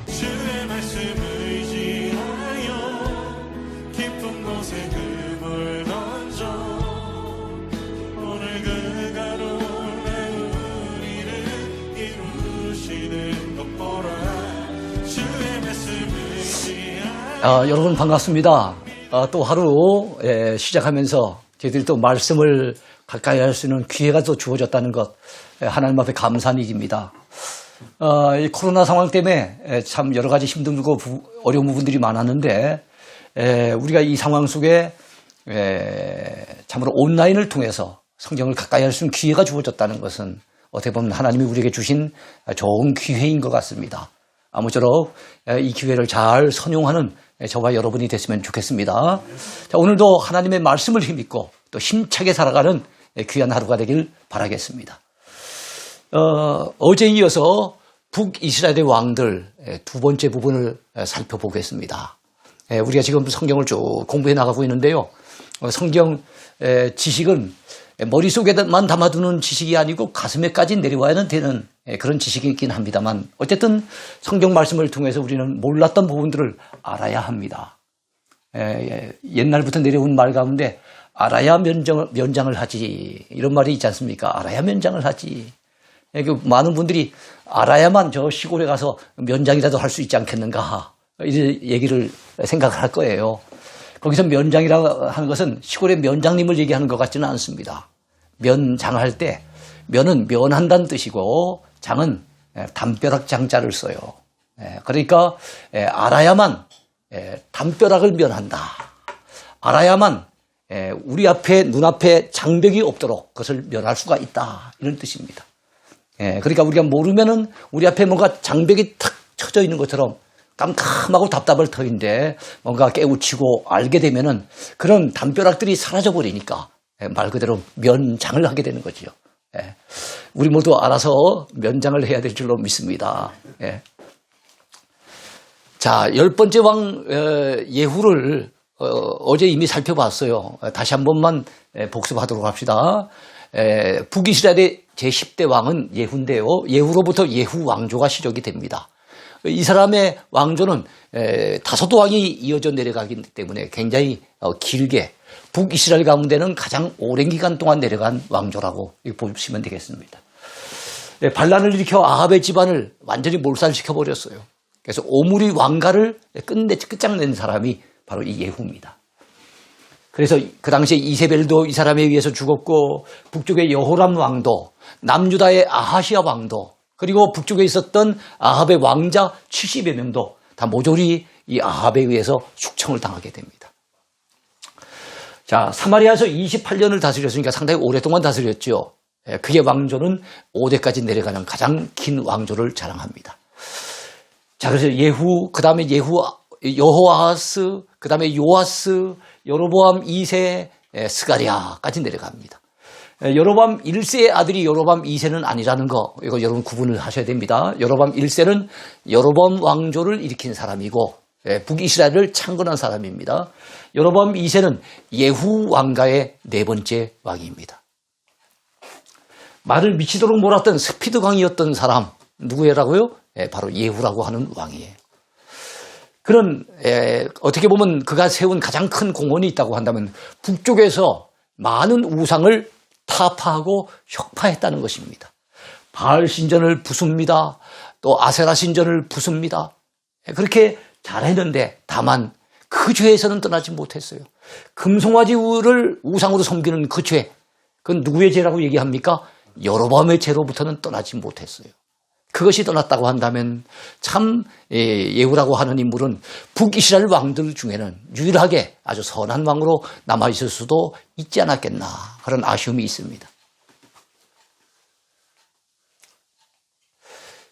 주의 말씀을 의지하여 깊은 곳에 금을 던져 오늘 그 가로에 우리를 이루시는 것 보라. 주의 말씀을 의지하여. 여러분 반갑습니다. 또 하루 시작하면서 저희들이 또 말씀을 가까이 할 수 있는 기회가 또 주어졌다는 것, 하나님 앞에 감사한 일입니다. 이 코로나 상황 때문에 참 여러 가지 힘들고 어려운 부분들이 많았는데, 우리가 이 상황 속에 참으로 온라인을 통해서 성경을 가까이 할 수 있는 기회가 주어졌다는 것은 어떻게 보면 하나님이 우리에게 주신 좋은 기회인 것 같습니다. 아무쪼록 이 기회를 잘 선용하는 저와 여러분이 됐으면 좋겠습니다. 자, 오늘도 하나님의 말씀을 힘입고 또 힘차게 살아가는 귀한 하루가 되길 바라겠습니다. 어제에 이어서 북이스라엘의 왕들 두 번째 부분을 살펴보겠습니다. 우리가 지금 성경을 쭉 공부해 나가고 있는데요. 성경 지식은 머릿속에만 담아두는 지식이 아니고 가슴에까지 내려와야 되는 그런 지식이긴 합니다만, 어쨌든 성경 말씀을 통해서 우리는 몰랐던 부분들을 알아야 합니다. 옛날부터 내려온 말 가운데 알아야 면장을 하지, 이런 말이 있지 않습니까? 알아야 면장을 하지. 많은 분들이 알아야만 저 시골에 가서 면장이라도 할 수 있지 않겠는가, 이런 얘기를 생각을 할 거예요. 거기서 면장이라고 하는 것은 시골의 면장님을 얘기하는 것 같지는 않습니다. 면장할 때 면은 면한다는 뜻이고 장은 담벼락 장자를 써요. 그러니까 알아야만 담벼락을 면한다. 알아야만 우리 앞에 눈앞에 장벽이 없도록 그것을 면할 수가 있다, 이런 뜻입니다. 그러니까 우리가 모르면은 우리 앞에 뭔가 장벽이 탁 쳐져 있는 것처럼 깜깜하고 답답할 터인데, 뭔가 깨우치고 알게 되면은 그런 담벼락들이 사라져 버리니까 말 그대로 면장을 하게 되는 거죠. 우리 모두 알아서 면장을 해야 될 줄로 믿습니다. 자, 10번째 왕 예후를 어제 이미 살펴봤어요. 다시 한 번만 복습하도록 합시다. 북이스라엘의 제10대 왕은 예후인데요. 예후로부터 예후 왕조가 시작이 됩니다. 이 사람의 왕조는 다섯 왕이 이어져 내려가기 때문에 굉장히 길게 북이스라엘 가운데는 가장 오랜 기간 동안 내려간 왕조라고 보시면 되겠습니다. 반란을 일으켜 아합의 집안을 완전히 몰살시켜 버렸어요. 그래서 오므리 왕가를 끝장낸 사람이 바로 이 예후입니다. 그래서 그 당시에 이세벨도 이 사람에 의해서 죽었고, 북쪽의 여호람 왕도, 남유다의 아하시아 왕도, 그리고 북쪽에 있었던 아합의 왕자 70여 명도 다 모조리 이 아합에 의해서 숙청을 당하게 됩니다. 자, 사마리아에서 28년을 다스렸으니까 상당히 오랫동안 다스렸죠. 그의 왕조는 5대까지 내려가는 가장 긴 왕조를 자랑합니다. 자, 그래서 예후, 그 다음에 여호아하스, 그 다음에 요아스, 여로보암 2세, 스가랴까지 내려갑니다. 여로보암 1세의 아들이 여로보암 2세는 아니라는 거, 이거 여러분 구분을 하셔야 됩니다. 여로보암 1세는 여로보암 왕조를 일으킨 사람이고, 북이스라엘을 창건한 사람입니다. 여로보암 2세는 예후 왕가의 네 번째 왕입니다. 말을 미치도록 몰았던 스피드 왕이었던 사람, 누구라고요? 바로 예후라고 하는 왕이에요. 그런 어떻게 보면 그가 세운 가장 큰 공헌이 있다고 한다면 북쪽에서 많은 우상을 타파하고 혁파했다는 것입니다. 바알 신전을 부숩니다. 또 아세라 신전을 부숩니다. 그렇게 잘했는데 다만 그 죄에서는 떠나지 못했어요. 금송아지를 우상으로 섬기는 그 죄, 그건 누구의 죄라고 얘기합니까? 여로보암의 죄로부터는 떠나지 못했어요. 그것이 떠났다고 한다면 참 예후라고 하는 인물은 북이스라엘 왕들 중에는 유일하게 아주 선한 왕으로 남아있을 수도 있지 않았겠나, 그런 아쉬움이 있습니다.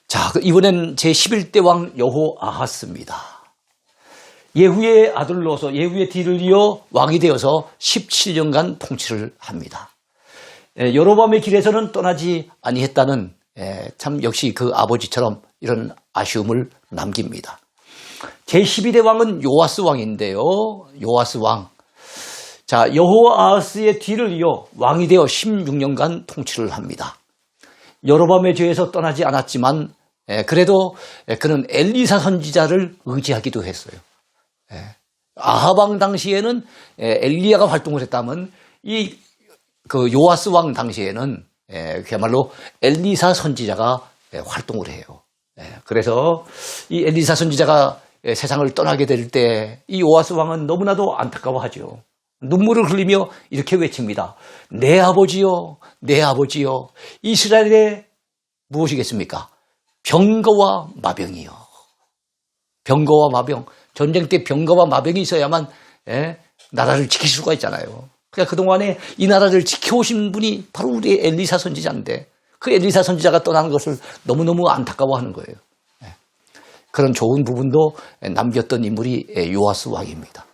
자, 이번엔 제11대 왕 여호아하스입니다. 예후의 아들로서 예후의 뒤를 이어 왕이 되어서 17년간 통치를 합니다. 여로보암의 길에서는 떠나지 아니했다는, 참 역시 그 아버지처럼 이런 아쉬움을 남깁니다. 제12대 왕은 요아스 왕인데요. 요아스 왕. 자, 여호아하스의 뒤를 이어 왕이 되어 16년간 통치를 합니다. 여로보암의 죄에서 떠나지 않았지만 그래도 그는 엘리사 선지자를 의지하기도 했어요. 아합 왕 당시에는 엘리야가 활동을 했다면 그 요아스 왕 당시에는 그야말로 엘리사 선지자가 활동을 해요. 그래서 이 엘리사 선지자가 세상을 떠나게 될 때 이 요아스 왕은 너무나도 안타까워하죠. 눈물을 흘리며 이렇게 외칩니다. 내 아버지요, 내 아버지요. 이스라엘의 무엇이겠습니까? 병거와 마병이요. 병거와 마병. 전쟁 때 병거와 마병이 있어야만 나라를 지킬 수가 있잖아요. 그러니까 그동안에 이 나라를 지켜오신 분이 바로 우리 엘리사 선지자인데 그 엘리사 선지자가 떠나는 것을 너무너무 안타까워하는 거예요. 그런 좋은 부분도 남겼던 인물이 요아스 왕입니다.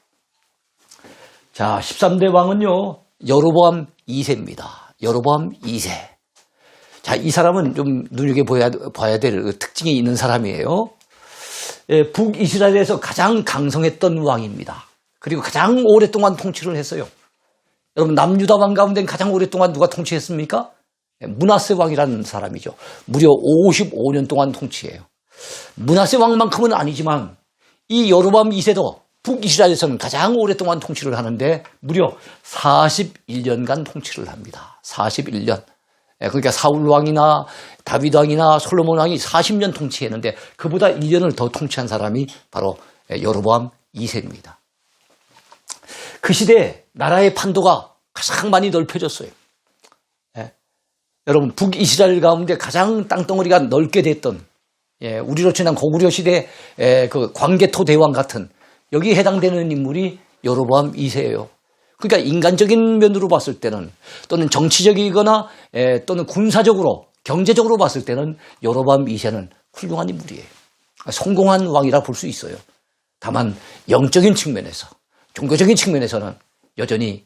자, 13대 왕은요, 여로보암 2세입니다. 여로보암 2세. 자, 이 사람은 좀 눈여겨봐야 될 특징이 있는 사람이에요. 북이스라엘에서 가장 강성했던 왕입니다. 그리고 가장 오랫동안 통치를 했어요. 여러분, 남유다 왕 가운데 가장 오랫동안 누가 통치했습니까? 므낫세 왕이라는 사람이죠. 무려 55년 동안 통치해요. 므낫세 왕만큼은 아니지만 이 여로보암 2세도 북이스라엘에서는 가장 오랫동안 통치를 하는데 무려 41년간 통치를 합니다. 41년. 그러니까 사울 왕이나 다윗 왕이나 솔로몬 왕이 40년 통치했는데 그보다 1년을 더 통치한 사람이 바로 여로보암 2세입니다. 그 시대에 나라의 판도가 가장 많이 넓혀졌어요. 여러분, 북이스라엘 가운데 가장 땅덩어리가 넓게 됐던 우리로 치면 고구려 시대 그 광개토 대왕 같은 여기에 해당되는 인물이 여로보암 2세예요. 그러니까 인간적인 면으로 봤을 때는 또는 정치적이거나 또는 군사적으로 경제적으로 봤을 때는 여로보암 2세는 훌륭한 인물이에요. 성공한 왕이라 볼 수 있어요. 다만 영적인 측면에서 종교적인 측면에서는 여전히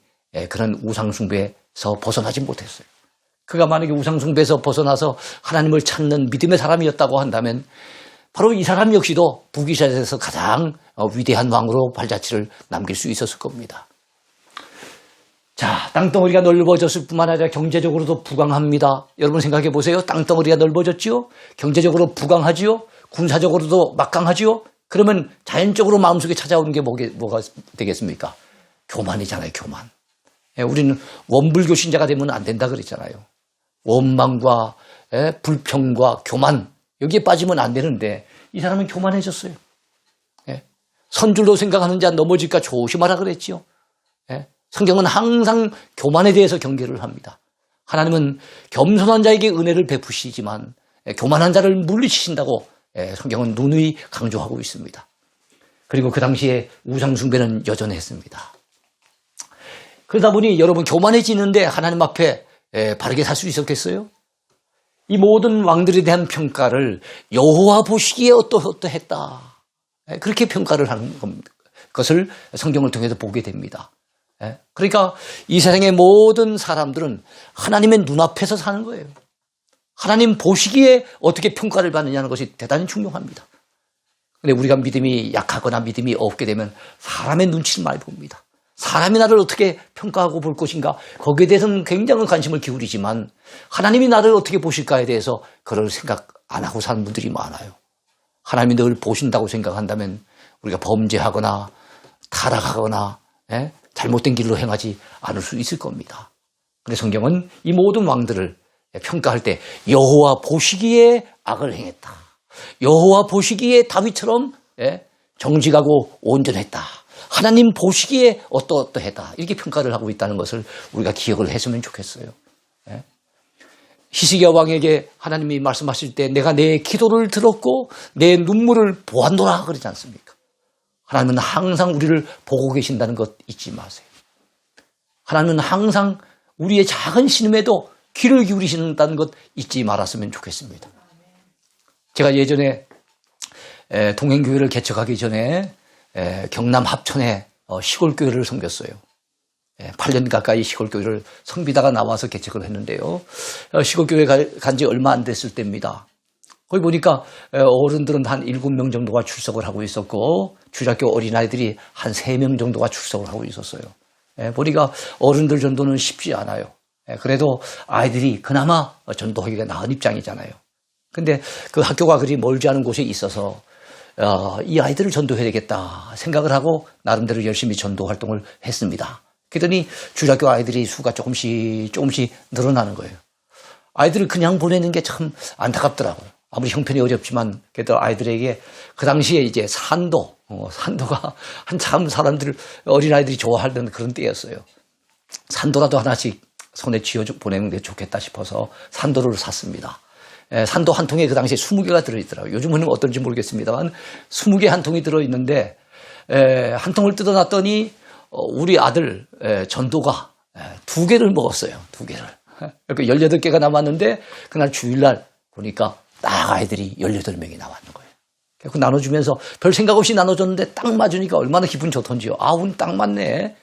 그런 우상숭배에서 벗어나지 못했어요. 그가 만약에 우상숭배에서 벗어나서 하나님을 찾는 믿음의 사람이었다고 한다면 바로 이 사람 역시도 북이스라엘에서 가장 위대한 왕으로 발자취를 남길 수 있었을 겁니다. 자, 땅덩어리가 넓어졌을 뿐만 아니라 경제적으로도 부강합니다. 여러분 생각해 보세요. 땅덩어리가 넓어졌지요? 경제적으로 부강하지요? 군사적으로도 막강하지요? 그러면 자연적으로 마음속에 찾아오는 게 뭐가 되겠습니까? 교만이잖아요, 교만. 우리는 원불교 신자가 되면 안 된다 그랬잖아요. 원망과 불평과 교만, 여기에 빠지면 안 되는데 이 사람은 교만해졌어요. 선줄로 생각하는 자 넘어질까 조심하라 그랬지요. 성경은 항상 교만에 대해서 경계를 합니다. 하나님은 겸손한 자에게 은혜를 베푸시지만 교만한 자를 물리치신다고 성경은 누누이 강조하고 있습니다. 그리고 그 당시에 우상숭배는 여전했습니다. 그러다 보니 여러분 교만해지는데 하나님 앞에 바르게 살 수 있었겠어요? 이 모든 왕들에 대한 평가를 여호와 보시기에 어떠했다. 그렇게 평가를 하는 것을 성경을 통해서 보게 됩니다. 그러니까 이 세상의 모든 사람들은 하나님의 눈앞에서 사는 거예요. 하나님 보시기에 어떻게 평가를 받느냐는 것이 대단히 중요합니다. 그런데 우리가 믿음이 약하거나 믿음이 없게 되면 사람의 눈치를 많이 봅니다. 사람이 나를 어떻게 평가하고 볼 것인가 거기에 대해서는 굉장한 관심을 기울이지만 하나님이 나를 어떻게 보실까에 대해서 그럴 생각 안 하고 사는 분들이 많아요. 하나님이 늘 보신다고 생각한다면 우리가 범죄하거나 타락하거나 잘못된 길로 행하지 않을 수 있을 겁니다. 그래서 성경은 이 모든 왕들을 평가할 때 여호와 보시기에 악을 행했다. 여호와 보시기에 다윗처럼 정직하고 온전했다. 하나님 보시기에 어떠했다. 이렇게 평가를 하고 있다는 것을 우리가 기억을 했으면 좋겠어요. 히스기야 왕에게 하나님이 말씀하실 때 내가 내 기도를 들었고 내 눈물을 보았노라 그러지 않습니까? 하나님은 항상 우리를 보고 계신다는 것 잊지 마세요. 하나님은 항상 우리의 작은 신음에도 귀를 기울이신다는 것 잊지 말았으면 좋겠습니다. 제가 예전에 동행교회를 개척하기 전에 경남 합천에 시골교회를 섬겼어요. 8년 가까이 시골교회를 섬기다가 나와서 개척을 했는데요. 시골교회 간 지 얼마 안 됐을 때입니다. 거기 보니까 어른들은 한 7명 정도가 출석을 하고 있었고 주일학교 어린아이들이 한 3명 정도가 출석을 하고 있었어요. 보니까 어른들 전도는 쉽지 않아요. 그래도 아이들이 그나마 전도하기가 나은 입장이잖아요. 근데 그 학교가 그리 멀지 않은 곳에 있어서 이 아이들을 전도해야 되겠다 생각을 하고 나름대로 열심히 전도 활동을 했습니다. 그랬더니 주일학교 아이들이 수가 조금씩 늘어나는 거예요. 아이들을 그냥 보내는 게 참 안타깝더라고요. 아무리 형편이 어렵지만 그래도 아이들에게 그 당시에 이제 산도가 한참 사람들 어린아이들이 좋아하던 그런 때였어요. 산도라도 하나씩 손에 쥐어 보내는 게 좋겠다 싶어서 산도를 샀습니다. 산도 한 통에 그 당시에 20개가 들어있더라고요. 요즘은 어떨지 모르겠습니다만 20개 한 통이 들어있는데 한 통을 뜯어놨더니 우리 아들 전도가 2개를 먹었어요. 2개를. 그러니까 18개가 남았는데 그날 주일날 보니까 딱 아이들이 18명이 나왔는 거예요. 그 나눠주면서 별 생각 없이 나눠줬는데 딱 맞으니까 얼마나 기분 좋던지요. 아, 운 딱 맞네.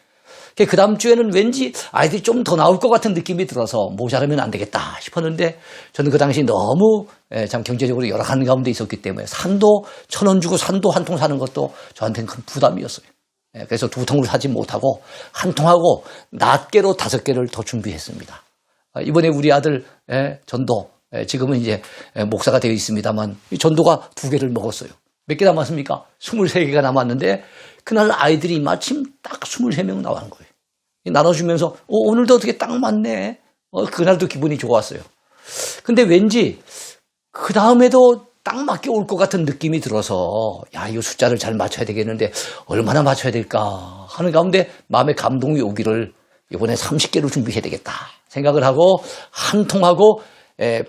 그 다음 주에는 왠지 아이들이 좀 더 나올 것 같은 느낌이 들어서 모자라면 안 되겠다 싶었는데 저는 그 당시 너무 참 경제적으로 열악한 가운데 있었기 때문에 산도 1,000원 주고 산도 한 통 사는 것도 저한테는 큰 부담이었어요. 그래서 2통을 사지 못하고 한 통하고 낱개로 5개를 더 준비했습니다. 이번에 우리 아들 전도 지금은 이제 목사가 되어 있습니다만 이 전도가 2개를 먹었어요. 몇 개 남았습니까? 23개가 남았는데 그날 아이들이 마침 딱 23명 나온 거예요. 나눠주면서 오늘도 어떻게 딱 맞네. 그날도 기분이 좋았어요. 근데 왠지 그 다음에도 딱 맞게 올 것 같은 느낌이 들어서 야, 이 숫자를 잘 맞춰야 되겠는데 얼마나 맞춰야 될까 하는 가운데 마음에 감동이 오기를 이번에 30개를 준비해야 되겠다 생각을 하고 한 통하고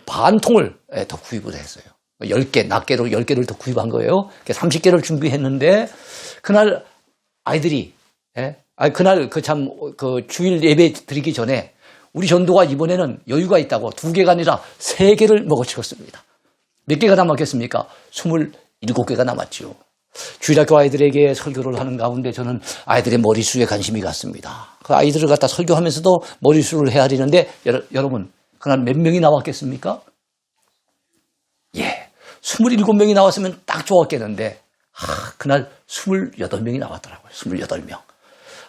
반 통을 더 구입을 했어요. 10개, 낱개로 10개를 더 구입한 거예요. 30개를 준비했는데 그날 아이들이 그날 그 주일 예배 드리기 전에 우리 전도가 이번에는 여유가 있다고 2개가 아니라 3개를 먹어치웠습니다. 몇 개가 남았겠습니까? 27개가 남았죠. 주일학교 아이들에게 설교를 하는 가운데 저는 아이들의 머릿수에 관심이 갔습니다. 그 아이들을 갖다 설교하면서도 머릿수를 헤아리는데 여러분 그날 몇 명이 나왔겠습니까? 27명이 나왔으면 딱 좋았겠는데 그날 28명이 나왔더라고요. 28명.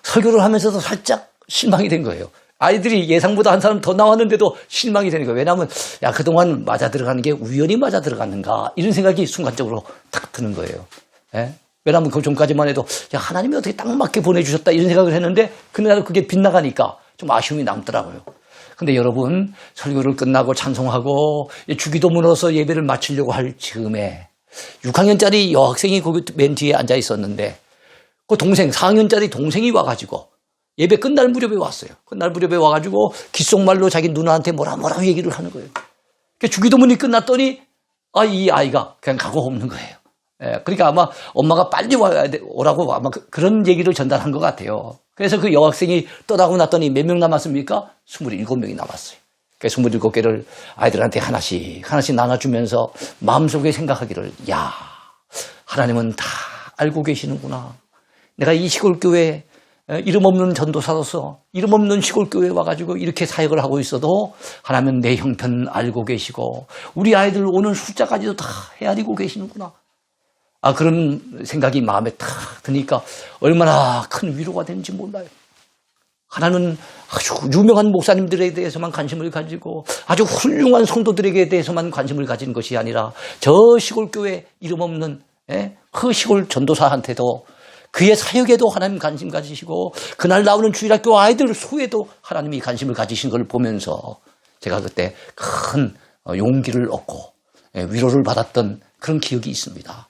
설교를 하면서도 살짝 실망이 된 거예요. 아이들이 예상보다 한 사람 더 나왔는데도 실망이 되는 거예요. 왜냐하면 그동안 맞아 들어가는 게 우연히 맞아 들어갔는가 이런 생각이 순간적으로 탁 드는 거예요. 왜냐하면 그 전까지만 해도 하나님이 어떻게 딱 맞게 보내주셨다 이런 생각을 했는데 그날 그게 빗나가니까 좀 아쉬움이 남더라고요. 근데 여러분 설교를 끝나고 찬송하고 주기도문으로서 예배를 마치려고 할 즈음에 6학년짜리 여학생이 거기 맨 뒤에 앉아 있었는데 그 동생 4학년짜리 동생이 와가지고 예배 끝날 무렵에 왔어요. 끝날 무렵에 와가지고 귓속말로 자기 누나한테 뭐라 얘기를 하는 거예요. 주기도문이 끝났더니 이 아이가 그냥 가고 없는 거예요. 그러니까 아마 엄마가 빨리 오라고 아마 그런 얘기를 전달한 것 같아요. 그래서 그 여학생이 떠나고 났더니 몇 명 남았습니까? 27명이 남았어요. 그 27개를 아이들한테 하나씩 나눠주면서 마음속에 생각하기를 하나님은 다 알고 계시는구나. 내가 이 시골교회 이름 없는 전도사로서 이름 없는 시골교회에 와가지고 이렇게 사역을 하고 있어도 하나님은 내 형편 알고 계시고 우리 아이들 오는 숫자까지도 다 헤아리고 계시는구나. 그런 생각이 마음에 탁 드니까 얼마나 큰 위로가 되는지 몰라요. 하나는 아주 유명한 목사님들에 대해서만 관심을 가지고 아주 훌륭한 성도들에게 대해서만 관심을 가진 것이 아니라 저 시골교회 이름 없는 그 시골 전도사한테도 그의 사역에도 하나님 관심 가지시고 그날 나오는 주일학교 아이들 수에도 하나님이 관심을 가지신 걸 보면서 제가 그때 큰 용기를 얻고 위로를 받았던 그런 기억이 있습니다.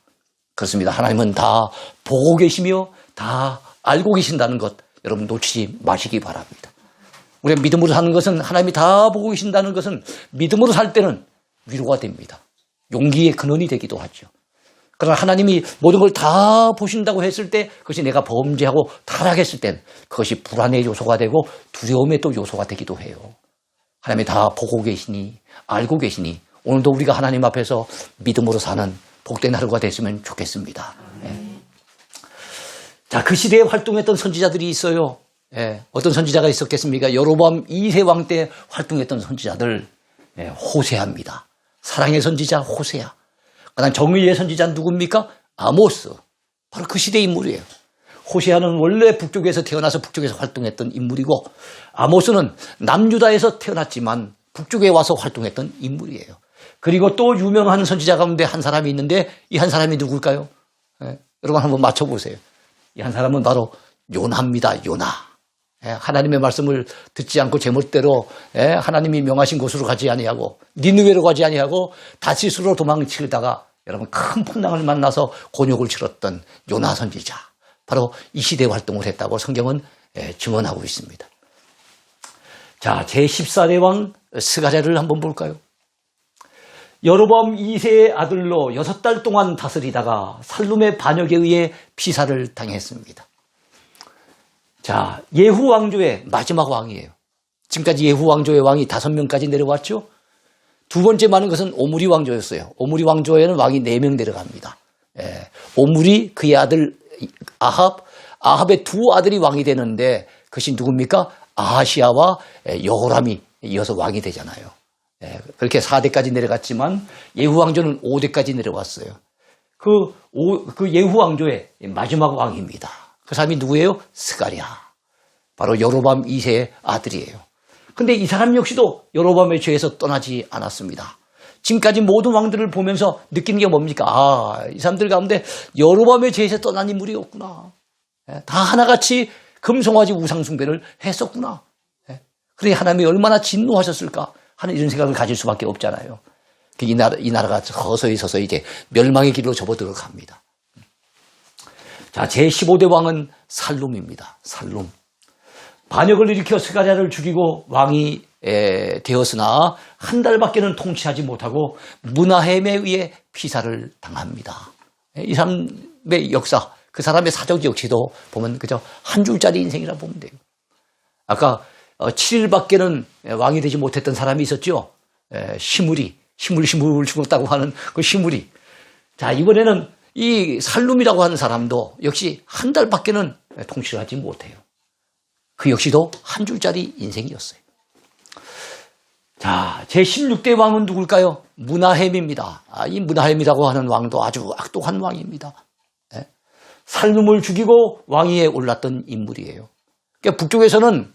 그렇습니다. 하나님은 다 보고 계시며 다 알고 계신다는 것 여러분 놓치지 마시기 바랍니다. 우리가 믿음으로 사는 것은 하나님이 다 보고 계신다는 것은 믿음으로 살 때는 위로가 됩니다. 용기의 근원이 되기도 하죠. 그러나 하나님이 모든 걸 다 보신다고 했을 때 그것이 내가 범죄하고 타락했을 땐 그것이 불안의 요소가 되고 두려움의 또 요소가 되기도 해요. 하나님이 다 보고 계시니 알고 계시니 오늘도 우리가 하나님 앞에서 믿음으로 사는 복된 하루가 됐으면 좋겠습니다. 자, 그 시대에 활동했던 선지자들이 있어요. 어떤 선지자가 있었겠습니까? 여로보암 2세 왕 때 활동했던 선지자들 호세아입니다. 사랑의 선지자 호세아. 그다음 정의의 선지자 누굽니까? 아모스. 바로 그 시대의 인물이에요. 호세아는 원래 북쪽에서 태어나서 북쪽에서 활동했던 인물이고 아모스는 남유다에서 태어났지만 북쪽에 와서 활동했던 인물이에요. 그리고 또 유명한 선지자 가운데 한 사람이 있는데 이 한 사람이 누굴까요? 예, 여러분 한번 맞춰보세요. 이 한 사람은 바로 요나입니다. 요나. 예, 하나님의 말씀을 듣지 않고 제멋대로 하나님이 명하신 곳으로 가지 아니하고 니느웨로 가지 아니하고 다시스로 도망치다가 여러분 큰 풍랑을 만나서 곤욕을 치렀던 요나 선지자. 바로 이 시대에 활동을 했다고 성경은 증언하고 있습니다. 자, 제14대 왕 스가랴를 한번 볼까요? 여로보암 2세의 아들로 6달 동안 다스리다가 살룸의 반역에 의해 피살을 당했습니다. 자, 예후 왕조의 마지막 왕이에요. 지금까지 예후 왕조의 왕이 5명까지 내려왔죠. 두 번째 많은 것은 오므리 왕조였어요. 오므리 왕조에는 왕이 4명 내려갑니다. 오므리, 그의 아들 아합의 두 아들이 왕이 되는데 그것이 누굽니까? 아하시아와 여호람이 이어서 왕이 되잖아요. 그렇게 4대까지 내려갔지만 예후 왕조는 5대까지 내려왔어요. 그 예후 왕조의 마지막 왕입니다. 그 사람이 누구예요? 스가랴. 바로 여로보암 2세의 아들이에요. 근데 이 사람 역시도 여로보암의 죄에서 떠나지 않았습니다. 지금까지 모든 왕들을 보면서 느끼는 게 뭡니까? 아, 이 사람들 가운데 여로보암의 죄에서 떠난 인물이 없구나. 다 하나같이 금송아지 우상숭배를 했었구나. 그래 하나님이 얼마나 진노하셨을까 하는 이런 생각을 가질 수밖에 없잖아요. 이 나라가 서서히 이제 멸망의 길로 접어들어갑니다. 자, 제15대 왕은 살룸입니다. 살룸. 반역을 일으켜 스가랴를 죽이고 왕이 되었으나 한 달밖에는 통치하지 못하고 문하햄에 의해 피살을 당합니다. 이 사람의 역사, 그 사람의 사적 역시도 보면 그저 한 줄짜리 인생이라 보면 돼요. 아까 7일밖에는 왕이 되지 못했던 사람이 있었죠. 시므리 죽었다고 하는 그 시므리. 자, 이번에는 이 살룸이라고 하는 사람도 역시 한 달밖에는 통치를 하지 못해요. 그 역시도 한 줄짜리 인생이었어요. 자, 제16대 왕은 누굴까요? 문하햄입니다. 이 문하햄이라고 하는 왕도 아주 악독한 왕입니다. 살룸을 죽이고 왕위에 올랐던 인물이에요. 그러니까 북쪽에서는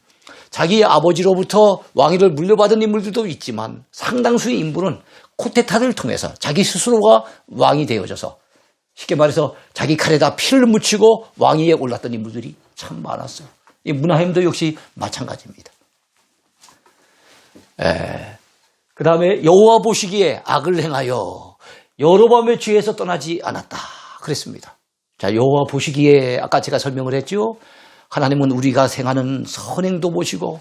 자기 아버지로부터 왕위를 물려받은 인물들도 있지만 상당수의 인물은 쿠데타를 통해서 자기 스스로가 왕이 되어져서 쉽게 말해서 자기 칼에다 피를 묻히고 왕위에 올랐던 인물들이 참 많았어요. 이 문하햄도 역시 마찬가지입니다. 그 다음에 여호와 보시기에 악을 행하여 여로보암의 죄에서 떠나지 않았다 그랬습니다. 자, 여호와 보시기에 아까 제가 설명을 했죠. 하나님은 우리가 행하는 선행도 보시고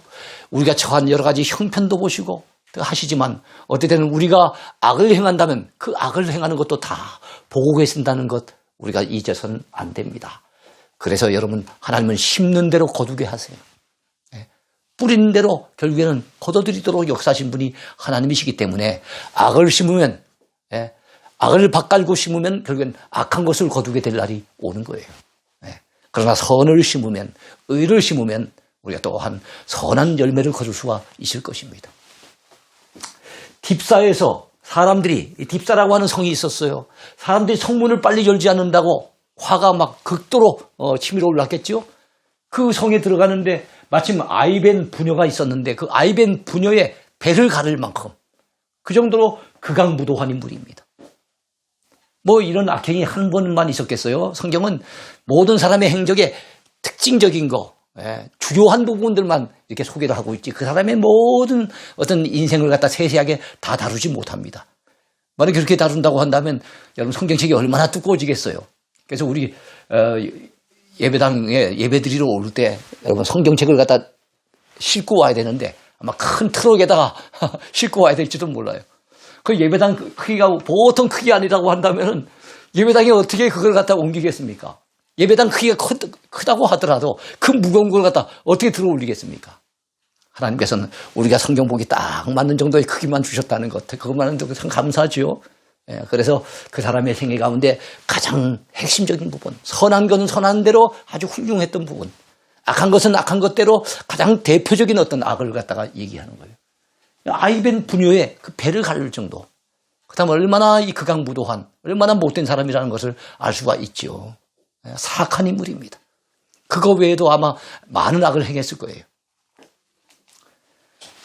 우리가 처한 여러 가지 형편도 보시고 하시지만 어떨 때는 우리가 악을 행한다면 그 악을 행하는 것도 다 보고 계신다는 것 우리가 잊어서는 안 됩니다. 그래서 여러분 하나님은 심는 대로 거두게 하세요. 뿌리는 대로 결국에는 거둬들이도록 역사하신 분이 하나님이시기 때문에 악을 심으면 악을 밭갈고 심으면 결국엔 악한 것을 거두게 될 날이 오는 거예요. 그러나 선을 심으면 의를 심으면 우리가 또한 선한 열매를 거둘 수가 있을 것입니다. 딥사에서 사람들이 딥사라고 하는 성이 있었어요. 사람들이 성문을 빨리 열지 않는다고 화가 막 극도로 치밀어 올랐겠죠. 그 성에 들어가는데 마침 아이벤 부녀가 있었는데 그 아이벤 부녀의 배를 가를 만큼 그 정도로 극악무도한 인물입니다. 뭐 이런 악행이 한 번만 있었겠어요? 성경은 모든 사람의 행적에 특징적인 거, 주요한 부분들만 이렇게 소개를 하고 있지 그 사람의 모든 어떤 인생을 갖다 세세하게 다 다루지 못합니다. 만약 그렇게 다룬다고 한다면 여러분 성경책이 얼마나 두꺼워지겠어요. 그래서 우리 예배당에 예배드리러 올 때 여러분 성경책을 갖다 싣고 와야 되는데 아마 큰 트럭에다가 싣고 와야 될지도 몰라요. 그 예배당 크기가 보통 크기 아니라고 한다면 예배당이 어떻게 그걸 갖다 옮기겠습니까? 예배당 크기가 크다고 하더라도 그 무거운 걸 갖다 어떻게 들어 올리겠습니까? 하나님께서는 우리가 성경 보기 딱 맞는 정도의 크기만 주셨다는 것, 그것만은 참 감사하죠. 그래서 그 사람의 생애 가운데 가장 핵심적인 부분, 선한 것은 선한 대로 아주 훌륭했던 부분, 악한 것은 악한 것대로 가장 대표적인 어떤 악을 갖다가 얘기하는 거예요. 아이벤 부녀의 그 배를 가를 정도. 그 다음 얼마나 이 극악무도한, 얼마나 못된 사람이라는 것을 알 수가 있죠. 사악한 인물입니다. 그거 외에도 아마 많은 악을 행했을 거예요.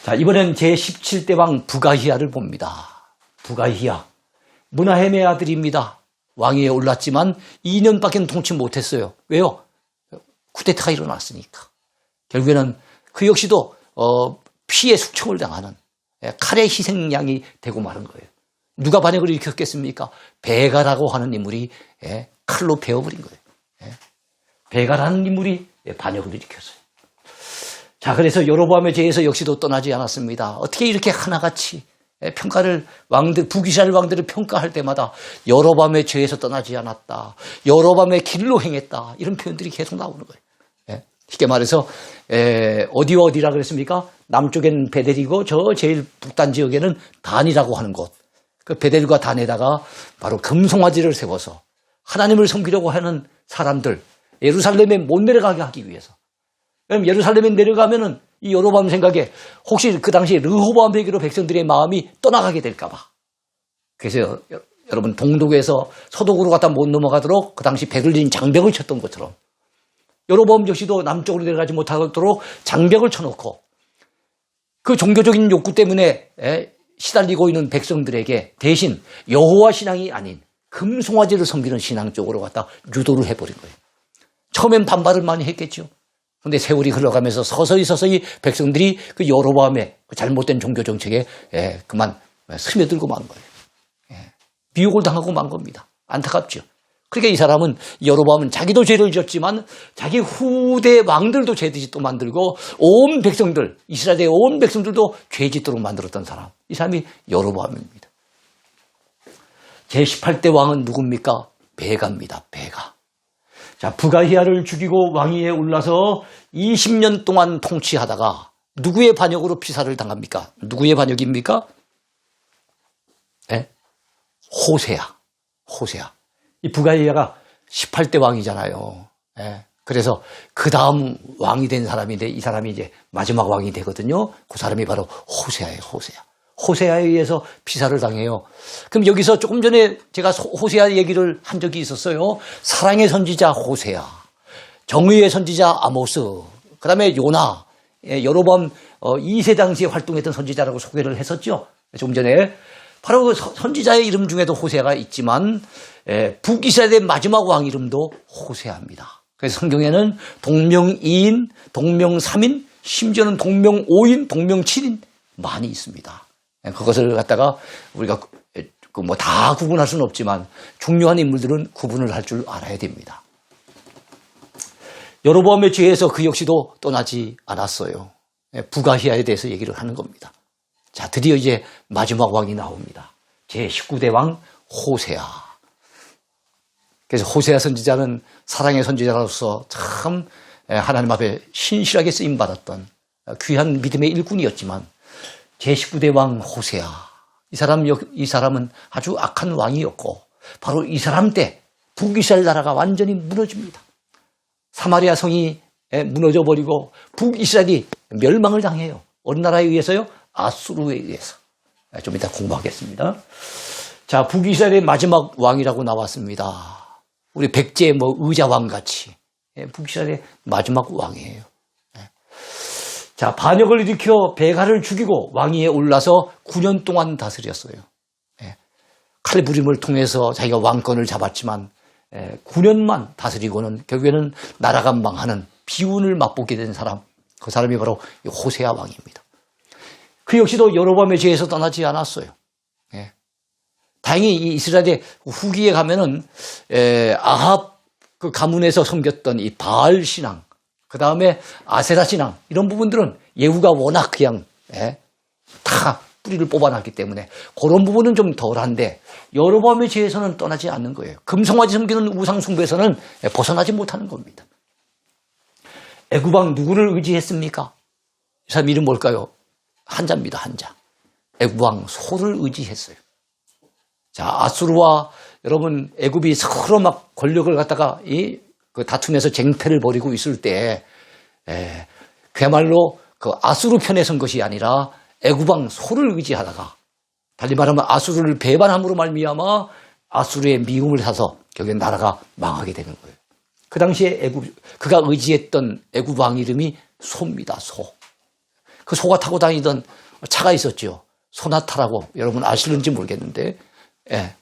자, 이번엔 제17대 왕 부가히야를 봅니다. 부가히야, 므나헴의 아들입니다. 왕위에 올랐지만 2년밖에 통치 못했어요. 왜요? 쿠데타가 일어났으니까. 결국에는 그 역시도 피해 숙청을 당하는 칼의 희생양이 되고 마는 거예요. 누가 반역을 일으켰겠습니까? 베가라고 하는 인물이 칼로 베어버린 거예요. 베가라는 인물이 반역을 일으켰어요. 자, 그래서 여로보암의 죄에서 역시도 떠나지 않았습니다. 어떻게 이렇게 하나같이 평가를 북이스라엘 왕들을 평가할 때마다 여로보암의 죄에서 떠나지 않았다. 여로보암의 길로 행했다. 이런 표현들이 계속 나오는 거예요. 쉽게 말해서 어디와 어디라 그랬습니까? 남쪽엔 베델이고 저 제일 북단 지역에는 단이라고 하는 곳. 그 베델과 단에다가 바로 금송아지를 세워서 하나님을 섬기려고 하는 사람들, 예루살렘에 못 내려가게 하기 위해서. 왜냐면 예루살렘에 내려가면은 이 여로보암 생각에 혹시 그 당시에 르호보암에게로 백성들의 마음이 떠나가게 될까봐. 그래서 여러분 동독에서 서독으로 갔다 못 넘어가도록 그 당시 베들린 장벽을 쳤던 것처럼 여로보암 역시도 남쪽으로 내려가지 못하도록 장벽을 쳐놓고 그 종교적인 욕구 때문에 시달리고 있는 백성들에게 대신 여호와 신앙이 아닌 금송아지를 섬기는 신앙 쪽으로 갖다 유도를 해버린 거예요. 처음엔 반발을 많이 했겠죠. 그런데 세월이 흘러가면서 서서히 백성들이 그 여로보암의 잘못된 종교 정책에 그만 스며들고 만 거예요. 미혹을 당하고 만 겁니다. 안타깝죠. 그러니까 이 사람은 여로보암은 자기도 죄를 지었지만 자기 후대 왕들도 죄짓도 만들고 온 백성들, 이스라엘의 온 백성들도 죄짓도록 만들었던 사람. 이 사람이 여로보암입니다. 제18대 왕은 누굽니까? 베가입니다. 베가. 자, 부가히야를 죽이고 왕위에 올라서 20년 동안 통치하다가 누구의 반역으로 피살을 당합니까? 누구의 반역입니까? 호세아. 이 부가히야가 18대 왕이잖아요. 그래서 그 다음 왕이 된 사람인데 이 사람이 이제 마지막 왕이 되거든요. 그 사람이 바로 호세아예요. 호세아에 의해서 피살을 당해요. 그럼 여기서 조금 전에 제가 호세아 얘기를 한 적이 있었어요. 사랑의 선지자 호세아, 정의의 선지자 아모스, 그 다음에 요나, 여로보암 2세 당시에 활동했던 선지자라고 소개를 했었죠. 좀 전에. 바로 그 선지자의 이름 중에도 호세아가 있지만 북이스라엘의 마지막 왕 이름도 호세아입니다. 그래서 성경에는 동명이인, 동명삼인, 심지어는 동명오인, 동명칠인 많이 있습니다. 그것을 갖다가 우리가 뭐 다 구분할 수는 없지만 중요한 인물들은 구분을 할 줄 알아야 됩니다. 여로보암의 죄에서 그 역시도 떠나지 않았어요. 부가히야에 대해서 얘기를 하는 겁니다. 자, 드디어 이제 마지막 왕이 나옵니다. 제19대 왕 호세아. 그래서 호세아 선지자는 사랑의 선지자로서 참 하나님 앞에 신실하게 쓰임받았던 귀한 믿음의 일꾼이었지만 제19대 왕 호세아, 이 사람은 아주 악한 왕이었고 바로 이 사람 때 북이스라엘 나라가 완전히 무너집니다. 사마리아 성이 무너져 버리고 북이스라엘이 멸망을 당해요. 어느 나라에 의해서요? 아수르에 의해서. 좀 이따 공부하겠습니다. 자, 북이스라엘의 마지막 왕이라고 나왔습니다. 우리 백제 의자왕 같이 북이스라엘의 마지막 왕이에요. 자, 반역을 일으켜 베가를 죽이고 왕위에 올라서 9년 동안 다스렸어요. 칼부림을 통해서 자기가 왕권을 잡았지만 9년만 다스리고는 결국에는 나라가 망하는 비운을 맛보게 된 사람, 그 사람이 바로 호세아 왕입니다. 그 역시도 여로보암의 죄에서 떠나지 않았어요. 다행히 이 이스라엘의 후기에 가면은 아합 그 가문에서 섬겼던 이 바알 신앙, 그 다음에 아세라 신앙, 이런 부분들은 예후가 워낙 그냥 다 뿌리를 뽑아놨기 때문에 그런 부분은 좀 덜한데 여로보암의 죄에서는 떠나지 않는 거예요. 금송아지 섬기는 우상 숭배에서는 벗어나지 못하는 겁니다. 애굽왕 누구를 의지했습니까? 이 사람 이름 뭘까요? 한자입니다. 한자. 애굽왕 소를 의지했어요. 자, 아수르와 여러분 애굽이 서로 막 권력을 갖다가 그 다툼에서 쟁패를 벌이고 있을 때 그야말로 그 아수르 편에 선 것이 아니라 애굽왕 소를 의지하다가 달리 말하면 아수르를 배반함으로 말미암아 아수르의 미움을 사서 결국엔 나라가 망하게 되는 거예요. 그 당시에 그가 의지했던 애굽 왕 이름이 소입니다. 소. 그 소가 타고 다니던 차가 있었죠. 소나타라고 여러분 아실는지 모르겠는데, 예.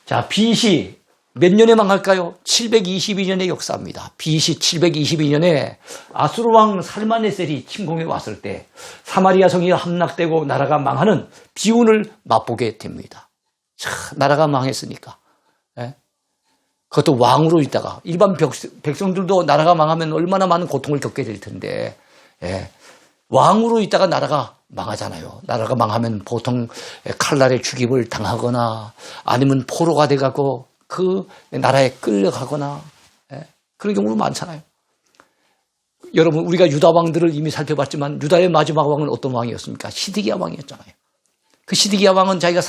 자, BC 몇 년에 망할까요? 722년의 역사입니다. BC 722년에 아수르 왕 살마네셀이 침공해 왔을 때 사마리아 성이 함락되고 나라가 망하는 비운을 맛보게 됩니다. 자, 나라가 망했으니까. 예? 그것도 왕으로 있다가 일반 백성들도 나라가 망하면 얼마나 많은 고통을 겪게 될 텐데, 예. 왕으로 있다가 나라가 망하잖아요. 나라가 망하면 보통 칼날에 죽임을 당하거나 아니면 포로가 돼가고 그 나라에 끌려가거나, 예, 그런 경우도 많잖아요. 여러분, 우리가 유다 왕들을 이미 살펴봤지만 유다의 마지막 왕은 어떤 왕이었습니까? 시드기야 왕이었잖아요. 그 시드기야 왕은 자기가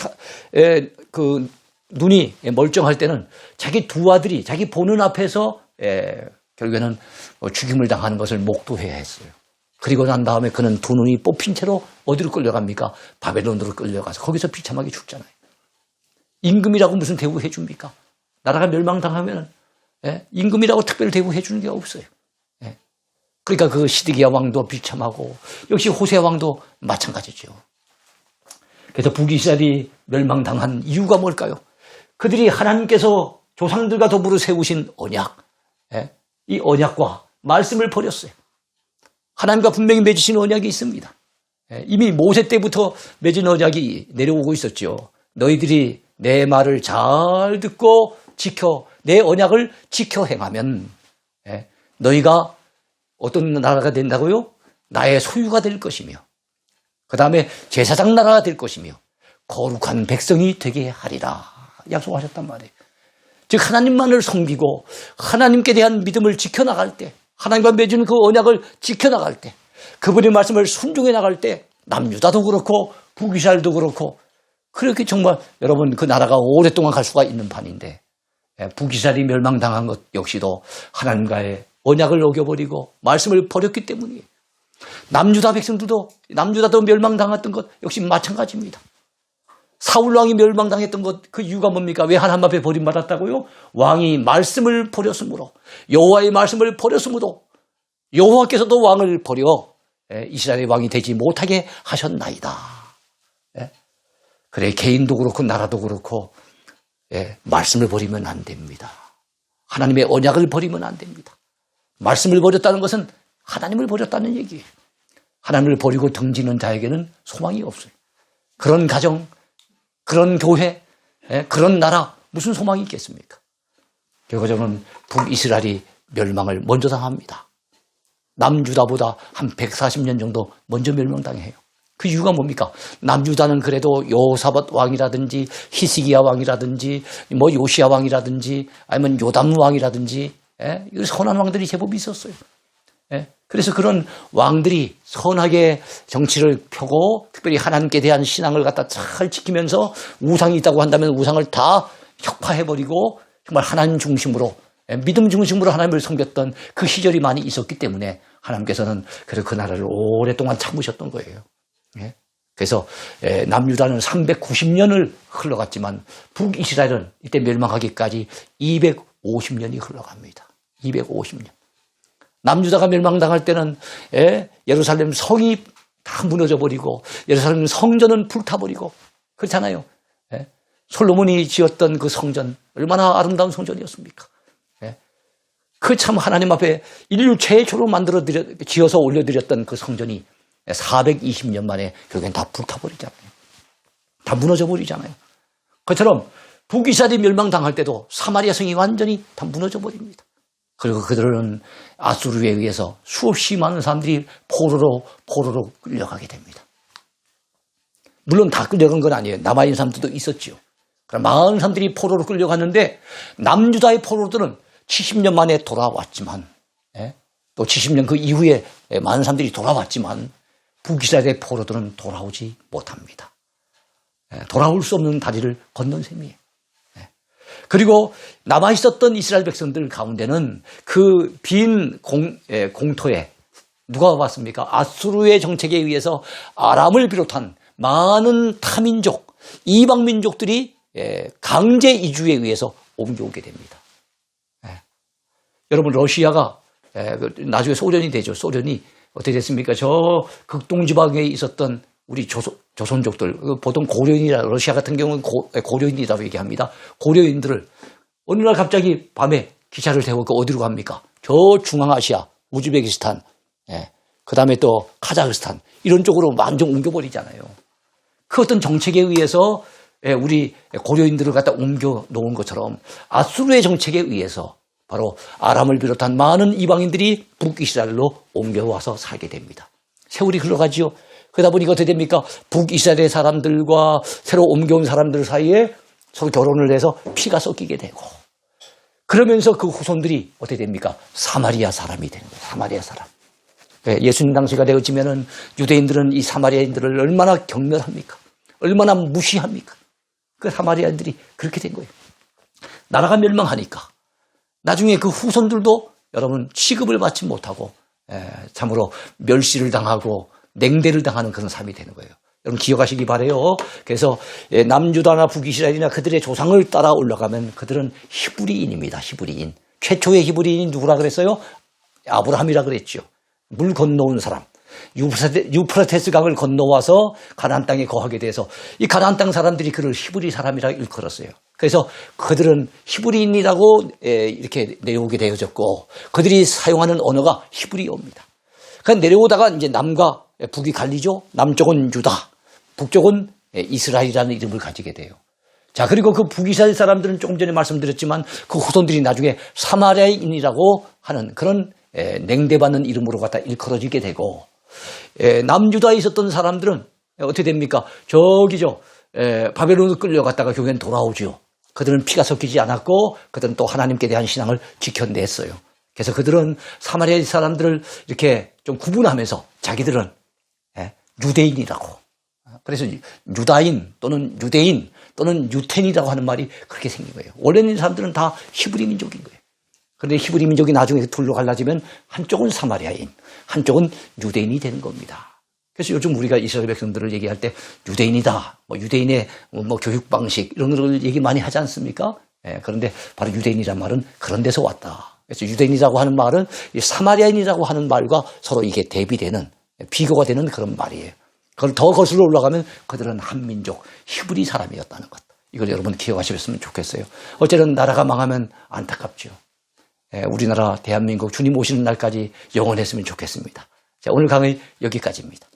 그 눈이 멀쩡할 때는 자기 두 아들이 자기 보는 앞에서 결국에는 죽임을 당하는 것을 목도해야 했어요. 그리고 난 다음에 그는 두 눈이 뽑힌 채로 어디로 끌려갑니까? 바벨론으로 끌려가서 거기서 비참하게 죽잖아요. 임금이라고 무슨 대우해 줍니까? 나라가 멸망당하면 임금이라고 특별 대우해 주는 게 없어요. 그러니까 그 시드기야 왕도 비참하고 역시 호세 왕도 마찬가지죠. 그래서 북이스라엘이 멸망당한 이유가 뭘까요? 그들이 하나님께서 조상들과 더불어 세우신 언약, 이 언약과 말씀을 버렸어요. 하나님과 분명히 맺으신 언약이 있습니다. 이미 모세 때부터 맺은 언약이 내려오고 있었죠. 너희들이 내 말을 잘 듣고 내 언약을 지켜 행하면 너희가 어떤 나라가 된다고요? 나의 소유가 될 것이며 그 다음에 제사장 나라가 될 것이며 거룩한 백성이 되게 하리라 약속하셨단 말이에요. 즉 하나님만을 섬기고 하나님께 대한 믿음을 지켜나갈 때, 하나님과 맺은 그 언약을 지켜나갈 때, 그분의 말씀을 순종해 나갈 때 남유다도 그렇고 북이스라엘도 그렇고 그렇게 정말 여러분 그 나라가 오랫동안 갈 수가 있는 판인데, 북이스라엘이 멸망당한 것 역시도 하나님과의 언약을 어겨버리고 말씀을 버렸기 때문이에요. 남유다 백성들도 남유다도 멸망당했던 것 역시 마찬가지입니다. 사울왕이 멸망당했던 것 그 이유가 뭡니까? 왜 하나님 앞에 버림받았다고요? 왕이 말씀을 버렸으므로, 여호와의 말씀을 버렸으므로 여호와께서도 왕을 버려 이스라엘의 왕이 되지 못하게 하셨나이다. 그래, 개인도 그렇고 나라도 그렇고 말씀을 버리면 안 됩니다. 하나님의 언약을 버리면 안 됩니다. 말씀을 버렸다는 것은 하나님을 버렸다는 얘기예요. 하나님을 버리고 등지는 자에게는 소망이 없어요. 그런 가정, 그런 교회, 그런 나라 무슨 소망이 있겠습니까? 결과적으로는 북이스라엘이 멸망을 먼저 당합니다. 남유다보다 한 140년 정도 먼저 멸망당해요. 그 이유가 뭡니까? 남유다는 그래도 여호사밧 왕이라든지 히스기야 왕이라든지 뭐 요시야 왕이라든지 아니면 요담 왕이라든지 선한 왕들이 제법 있었어요. 그래서 그런 왕들이 선하게 정치를 펴고 특별히 하나님께 대한 신앙을 갖다 잘 지키면서 우상이 있다고 한다면 우상을 다 혁파해버리고 정말 하나님 중심으로, 믿음 중심으로 하나님을 섬겼던 그 시절이 많이 있었기 때문에 하나님께서는 그 나라를 오랫동안 참으셨던 거예요. 그래서 남유다는 390년을 흘러갔지만 북이스라엘은 이때 멸망하기까지 250년이 흘러갑니다. 250년. 남유다가 멸망당할 때는 예루살렘 성이 다 무너져버리고 예루살렘 성전은 불타버리고 그렇잖아요. 솔로몬이 지었던 그 성전 얼마나 아름다운 성전이었습니까? 그 참 하나님 앞에 인류 최초로 지어서 올려드렸던 그 성전이 420년 만에 결국엔 다 불타버리잖아요. 다 무너져버리잖아요. 그처럼 북이스라엘이 멸망당할 때도 사마리아 성이 완전히 다 무너져버립니다. 그리고 그들은 아수르에 의해서 수없이 많은 사람들이 포로로 끌려가게 됩니다. 물론 다 끌려간 건 아니에요. 남아있는 사람들도 있었지요. 그럼 많은 사람들이 포로로 끌려갔는데 남유다의 포로들은 70년 만에 돌아왔지만, 또 70년 그 이후에 많은 사람들이 돌아왔지만 북이스라엘의 포로들은 돌아오지 못합니다. 돌아올 수 없는 다리를 건넌 셈이에요. 그리고 남아있었던 이스라엘 백성들 가운데는 그 빈 공토에 누가 왔습니까? 아수르의 정책에 의해서 아람을 비롯한 많은 타민족, 이방민족들이 강제 이주에 의해서 옮겨오게 됩니다. 여러분, 러시아가 나중에 소련이 되죠. 소련이 어떻게 됐습니까? 저 극동지방에 있었던 우리 조선족들, 보통 고려인이라, 러시아 같은 경우는 고려인이라고 얘기합니다. 고려인들을 어느 날 갑자기 밤에 기차를 태우고 어디로 갑니까? 저 중앙아시아, 우즈베키스탄, 그 다음에 또 카자흐스탄, 이런 쪽으로 완전 옮겨버리잖아요. 그 어떤 정책에 의해서 우리 고려인들을 갖다 옮겨 놓은 것처럼 아수르의 정책에 의해서 바로 아람을 비롯한 많은 이방인들이 북이스라엘로 옮겨와서 살게 됩니다. 세월이 흘러가지요. 그러다 보니까 어떻게 됩니까? 북이스라엘의 사람들과 새로 옮겨온 사람들 사이에 서로 결혼을 해서 피가 섞이게 되고, 그러면서 그 후손들이 어떻게 됩니까? 사마리아 사람이 되는 거예요. 사마리아 사람. 예수님 당시가 되어지면은 유대인들은 이 사마리아인들을 얼마나 경멸합니까? 얼마나 무시합니까? 그 사마리아인들이 그렇게 된 거예요. 나라가 멸망하니까 나중에 그 후손들도 여러분 취급을 받지 못하고 참으로 멸시를 당하고 냉대를 당하는 그런 삶이 되는 거예요. 여러분 기억하시기 바라요. 그래서 남유다나 북이스라엘이나 그들의 조상을 따라 올라가면 그들은 히브리인입니다. 히브리인. 최초의 히브리인이 누구라 그랬어요? 아브라함이라 그랬죠. 물 건너온 사람. 유프라테스 강을 건너와서 가나안 땅에 거하게 돼서 이 가나안 땅 사람들이 그를 히브리 사람이라 일컬었어요. 그래서 그들은 히브리인이라고 이렇게 내려오게 되어졌고, 그들이 사용하는 언어가 히브리어입니다. 그러니까 내려오다가 이제 남과 북이 갈리죠. 남쪽은 유다, 북쪽은 이스라엘이라는 이름을 가지게 돼요. 자, 그리고 그 북이스라엘 사람들은 조금 전에 말씀드렸지만 그 후손들이 나중에 사마리아인이라고 하는 그런 냉대받는 이름으로 갖다 일컬어지게 되고, 남유다에 있었던 사람들은 어떻게 됩니까? 저기죠. 바벨론으로 끌려갔다가 결국엔 돌아오죠. 그들은 피가 섞이지 않았고 그들은 또 하나님께 대한 신앙을 지켜냈어요. 그래서 그들은 사마리아 사람들을 이렇게 좀 구분하면서 자기들은 유대인이라고. 그래서 유다인 또는 유대인 또는 유텐이라고 하는 말이 그렇게 생긴 거예요. 원래는 이 사람들은 다 히브리 민족인 거예요. 그런데 히브리 민족이 나중에 둘로 갈라지면 한쪽은 사마리아인, 한쪽은 유대인이 되는 겁니다. 그래서 요즘 우리가 이스라엘 백성들을 얘기할 때 유대인이다, 유대인의 교육 방식 이런 걸 얘기 많이 하지 않습니까? 그런데 바로 유대인이란 말은 그런 데서 왔다. 그래서 유대인이라고 하는 말은 사마리아인이라고 하는 말과 서로 이게 대비되는, 비교가 되는 그런 말이에요. 그걸 더 거슬러 올라가면 그들은 한민족, 히브리 사람이었다는 것. 이걸 여러분 기억하셨으면 좋겠어요. 어쨌든 나라가 망하면 안타깝죠. 우리나라 대한민국 주님 오시는 날까지 영원했으면 좋겠습니다. 자, 오늘 강의 여기까지입니다.